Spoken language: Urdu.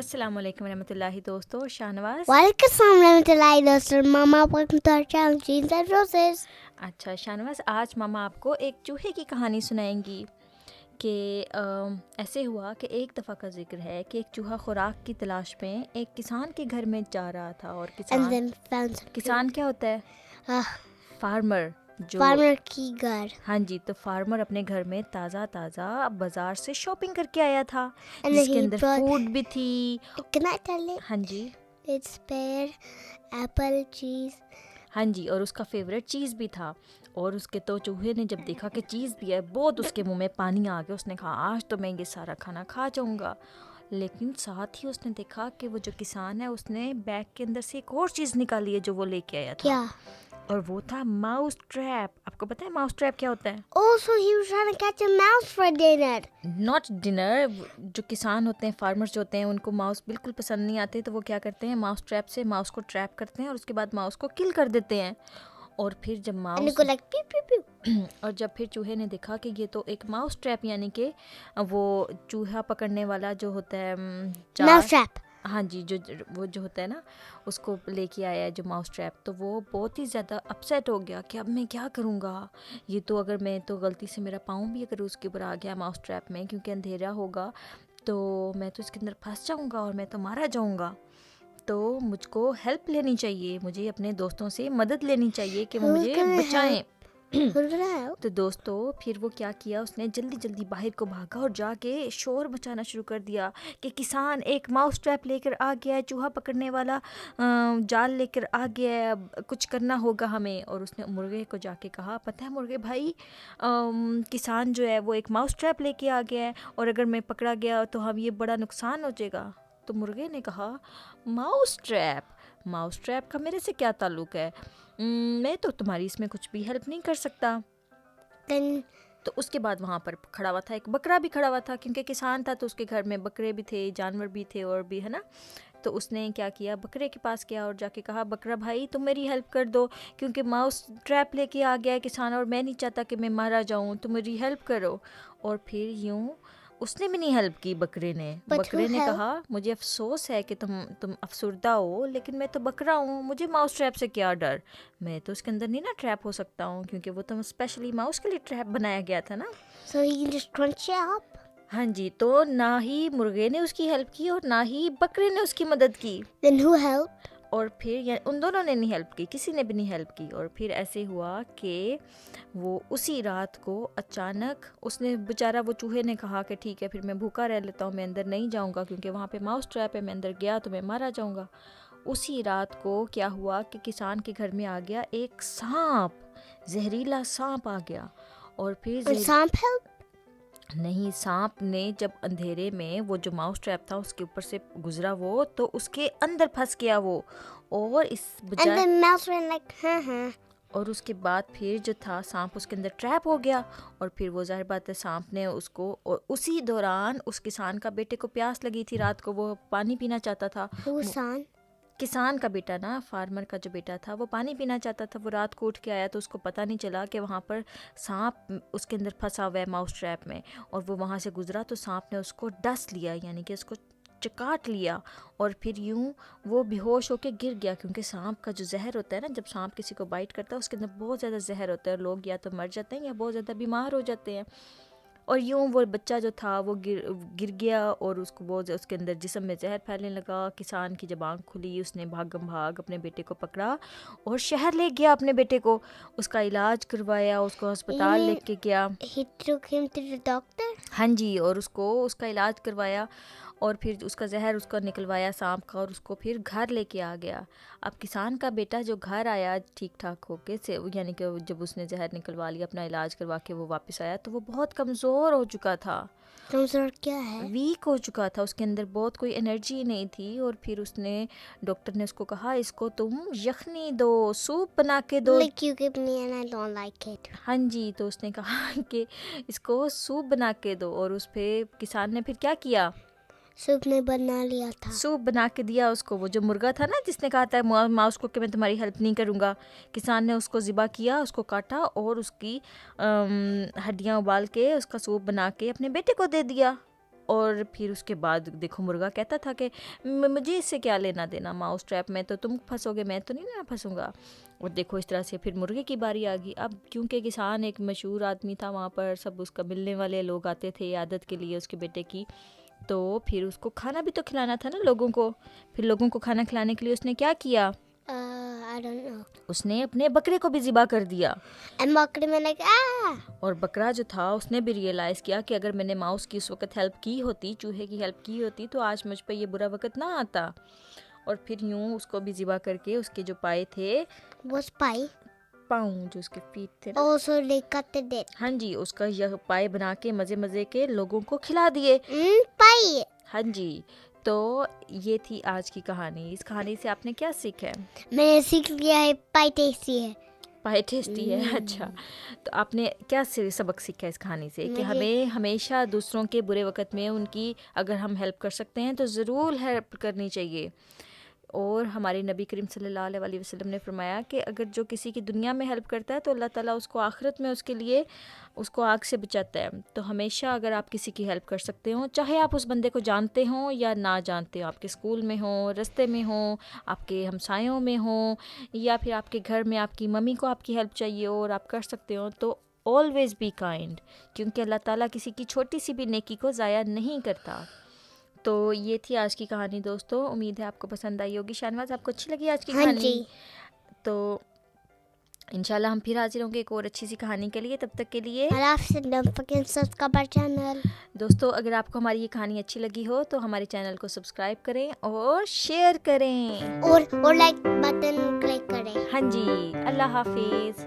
السلام علیکم ورحمۃ اللہ دوستو. شاہنواز. وعلیکم السلام ورحمۃ اللہ دوستوں. ماما welcome to our channel Jeans and Roses. اچھا شاہنواز, آج ماما آپ کو ایک چوہے کی کہانی سنائیں گی کہ ایسے ہوا کہ ایک دفعہ کا ذکر ہے کہ ایک چوہا خوراک کی تلاش میں ایک کسان کے گھر میں جا رہا تھا. اور کسان کیا ہوتا ہے؟ فارمر. فارمر کی گھر. ہاں جی, تو فارمر اپنے گھر میں تازہ تازہ بازار سے شاپنگ کر کے آیا تھا, جس کے اندر فوڈ بھی تھی. ہاں جی, اٹس پیئر, ایپل, چیز. ہاں جی, اور اس کا فیوریٹ چیز بھی تھا. اور اس کے تو چوہے نے جب دیکھا کہ چیز بھی ہے, بہت اس کے منہ میں پانی آ گیا. اس نے کہا آج تو میں یہ سارا کھانا کھا جاؤں گا. لیکن ساتھ ہی اس نے دیکھا کہ وہ جو کسان ہے اس نے بیگ کے اندر سے ایک اور چیز نکالی ہے جو وہ لے کے آیا تھا. کیا؟ اور وہ تھا ماؤس ٹریپ. آپ کو پتہ ہے ماؤس ٹریپ کیا ہوتا ہے؟ Oh, so he was trying to catch a mouse for dinner. Not dinner. جو کسان ہوتے ہیں, فارمرز جو ہوتے ہیں, ان کو ماؤس بالکل پسند نہیں آتے, تو وہ کیا کرتے ہیں, ماؤس ٹریپ سے ماؤس کو ٹریپ کرتے ہیں اور اس کے بعد ماؤس کو کل کر دیتے ہیں. اور پھر جب And it go like pew pew pew. اور جب پھر چوہے نے دیکھا کہ یہ تو ایک ماؤس ٹریپ, یعنی کہ وہ چوہا پکڑنے والا جو ہوتا ہے Mouse trap. ہاں جی, وہ جو ہوتا ہے نا, اس کو لے کے آیا ہے جو ماؤس ٹریپ, تو وہ بہت ہی زیادہ اپسیٹ ہو گیا کہ اب میں کیا کروں گا. یہ تو اگر میں تو غلطی سے میرا پاؤں بھی اگر اس کے اوپر آ گیا ماؤس ٹریپ میں, کیونکہ اندھیرا ہوگا, تو میں تو اس کے اندر پھنس جاؤں گا اور میں تو مارا جاؤں گا. تو مجھ کو ہیلپ لینی چاہیے, مجھے اپنے دوستوں سے مدد لینی چاہیے کہ وہ مجھے بچائیں. تو دوستو پھر وہ کیا کیا, اس نے جلدی جلدی باہر کو بھاگا اور جا کے شور مچانا شروع کر دیا کہ کسان ایک ماؤس ٹریپ لے کر آ گیا ہے, چوہا پکڑنے والا جال لے کر آ گیا ہے, اب کچھ کرنا ہوگا ہمیں. اور اس نے مرغے کو جا کے کہا, پتہ ہے مرغے بھائی, کسان جو ہے وہ ایک ماؤس ٹریپ لے کے آ گیا ہے, اور اگر میں پکڑا گیا تو ہم یہ بڑا نقصان ہو جائے گا. تو مرغے نے کہا, ماؤس ٹریپ کا میرے سے کیا تعلق ہے, میں تو تمہاری اس میں کچھ بھی ہیلپ نہیں کر سکتا. تو اس کے بعد وہاں پر کھڑا ہوا تھا ایک بکرا بھی کھڑا ہوا تھا, کیونکہ کسان تھا تو اس کے گھر میں بکرے بھی تھے, جانور بھی تھے اور بھی, ہے نا. تو اس نے کیا کیا, بکرے کے پاس گیا اور جا کے کہا, بکرا بھائی تم میری ہیلپ کر دو, کیونکہ ماؤس ٹریپ لے کے آ گیا ہے کسان اور میں نہیں چاہتا کہ میں مارا جاؤں, تو میری ہیلپ کرو. اور پھر یوں اس نے بھی نہیں ہیلپ کی. بکرے نے کہا, مجھے افسوس ہے کہ تم افسردہ ہو, لیکن میں تو بکرا ہوں, مجھے ماؤس ٹریپ سے کیا ڈر, میں تو اس کے اندر نہیں نا ٹریپ ہو سکتا ہوں, کیونکہ وہ تو اسپیشلی ماؤس کے لیے ٹریپ بنایا گیا تھا نا. So he can just crunch it up. ہاں جی, تو نہ ہی مرغے نے اس کی ہیلپ کی اور نہ ہی بکرے نے اس کی مدد کی. Then who helped? اور پھر ان دونوں نے نہیں ہیلپ کی, کسی نے بھی نہیں ہیلپ کی. اور پھر ایسے ہوا کہ وہ اسی رات کو اچانک, اس نے بیچارہ وہ چوہے نے کہا کہ ٹھیک ہے پھر میں بھوکا رہ لیتا ہوں, میں اندر نہیں جاؤں گا کیونکہ وہاں پہ ماؤس ٹریپ ہے, میں اندر گیا تو میں مارا جاؤں گا. اسی رات کو کیا ہوا کہ کسان کے گھر میں آ گیا ایک سانپ, زہریلا سانپ آ گیا. اور پھر سانپ help? نہیں, سانپ نے جب اندھیرے میں وہ جو ماؤس ٹریپ تھا اس کے اوپر سے گزرا وہ, تو اس کے اندر پھنس گیا وہ, اور اس And the mouse went like, اور اس کے بعد پھر جو تھا سانپ اس کے اندر ٹریپ ہو گیا. اور پھر وہ ظاہر بات ہے سانپ نے اس کو, اور اسی دوران اس کسان کا بیٹے کو پیاس لگی تھی رات کو, وہ پانی پینا چاہتا تھا. کسان کا بیٹا نا, فارمر کا جو بیٹا تھا, وہ پانی پینا چاہتا تھا. وہ رات کو اٹھ کے آیا تو اس کو پتہ نہیں چلا کہ وہاں پر سانپ اس کے اندر پھنسا ہوا ہے ماؤس ٹریپ میں. اور وہ وہاں سے گزرا تو سانپ نے اس کو ڈس لیا, یعنی کہ اس کو چکاٹ لیا, اور پھر یوں وہ بے ہوش ہو کے گر گیا. کیونکہ سانپ کا جو زہر ہوتا ہے نا, جب سانپ کسی کو بائٹ کرتا ہے اس کے اندر بہت زیادہ زہر ہوتا ہے, اور لوگ یا تو مر جاتے ہیں یا بہت زیادہ بیمار ہو جاتے ہیں. اور یوں وہ بچہ جو تھا وہ گر گیا, اور اس کو بہت اس کے اندر جسم میں زہر پھیلنے لگا. کسان کی جب آنکھ کھلی, اس نے بھاگم بھاگ اپنے بیٹے کو پکڑا اور شہر لے گیا اپنے بیٹے کو, اس کا علاج کروایا, اس کو ہسپتال لے کے گیا. He took him to the doctor? ہاں جی, اور اس کا علاج کروایا, اور پھر اس کا زہر اس کو نکلوایا سانپ کا, اور اس کو پھر گھر لے کے آ گیا. اب کسان کا بیٹا جو گھر آیا ٹھیک ٹھاک ہو کے سے, یعنی کہ جب اس نے زہر نکلوا لیا, اپنا علاج کروا کے وہ واپس آیا, تو وہ بہت کمزور ہو چکا تھا. کمزور کیا ہے؟ ویک ہو چکا تھا, اس کے اندر بہت کوئی انرجی نہیں تھی. اور پھر اس نے, ڈاکٹر نے اس کو کہا, اس کو تم یخنی دو, سوپ بنا کے دو. Like you give me and I don't like it. ہاں جی, تو اس نے کہا کہ اس کو سوپ بنا کے دو. اور اس پہ کسان نے پھر کیا کیا, سوپ نے بنا لیا تھا, سوپ بنا کے دیا اس کو. وہ جو مرغا تھا نا جس نے کہا تھا ماؤس کو کہ میں تمہاری ہیلپ نہیں کروں گا, کسان نے اس کو ذبح کیا, اس کو کاٹا, اور اس کی ہڈیاں ابال کے اس کا سوپ بنا کے اپنے بیٹے کو دے دیا. اور پھر اس کے بعد دیکھو مرغا کہتا تھا کہ مجھے اس سے کیا لینا دینا، ماؤس ٹریپ میں تو تم پھنسو گے، میں تو نہیں نا پھنسوں گا. اور دیکھو اس طرح سے پھر مرغے کی باری آ گئی. اب کیونکہ کسان ایک مشہور آدمی تھا وہاں پر، سب اس کا ملنے والے لوگ آتے تھے عیادت کے لیے اس کے بیٹے کی، تو پھر اس کو کھانا بھی تو کھلانا تھا نا لوگوں کو. پھر لوگوں کو کھانا کھلانے کے لیے اس نے کیا کیا، I don't know. اس نے اپنے بکرے کو بھی ذبح کر دیا. And بکرے میں like اور بکرا جو تھا اس نے بھی ریئلائز کیا کہ اگر میں نے ماؤس کی اس وقت ہیلپ کی ہوتی، چوہے کی ہیلپ کی ہوتی، تو آج مجھ پہ یہ برا وقت نہ آتا. اور پھر یوں اس کو بھی ذبح کر کے اس کے جو پائے تھے، وہ پائی پاؤں جو اس کے فیٹ تھے نا، also they cut it. ہاں جی، اس کا یہ پائے بنا کے مزے مزے کے لوگوں کو کھلا دیے. پائی. ہاں جی. تو یہ تھی آج کی کہانی. اس کہانی سے آپ نے کیا سیکھا ہے؟ میں نے سیکھ لیا ہے پائی ٹیسٹی ہے. پائے ٹیسٹی ہے. اچھا، تو آپ نے کیا سبق سیکھا اس کہانی سے؟ کہ ہمیں ہمیشہ دوسروں کے برے وقت میں ان کی اگر ہم ہیلپ کر سکتے ہیں تو ضرور ہیلپ کرنی چاہیے. اور ہمارے نبی کریم صلی اللہ علیہ وسلم نے فرمایا کہ اگر جو کسی کی دنیا میں ہیلپ کرتا ہے تو اللہ تعالیٰ اس کو آخرت میں اس کے لیے اس کو آگ سے بچاتا ہے. تو ہمیشہ اگر آپ کسی کی ہیلپ کر سکتے ہوں، چاہے آپ اس بندے کو جانتے ہوں یا نہ جانتے ہوں، آپ کے اسکول میں ہوں، رستے میں ہوں، آپ کے ہمسایوں میں ہوں، یا پھر آپ کے گھر میں آپ کی ممی کو آپ کی ہیلپ چاہیے اور آپ کر سکتے ہوں، تو آلویز بی کائنڈ، کیونکہ اللہ تعالیٰ کسی کی چھوٹی سی بھی نیکی کو ضائع نہیں کرتا. تو یہ تھی آج کی کہانی دوستو. امید ہے آپ کو پسند آئی ہوگی. شاہنواز آپ کو اچھی لگی آج کی کہانی؟ تو انشاءاللہ ہم پھر حاضر ہوں گے ایک اور اچھی سی کہانی کے لیے. تب تک کے لیے دوستو، اگر آپ کو ہماری یہ کہانی اچھی لگی ہو تو ہمارے چینل کو سبسکرائب کریں اور شیئر کریں اور لائک بٹن کلک کریں. ہاں جی، اللہ حافظ.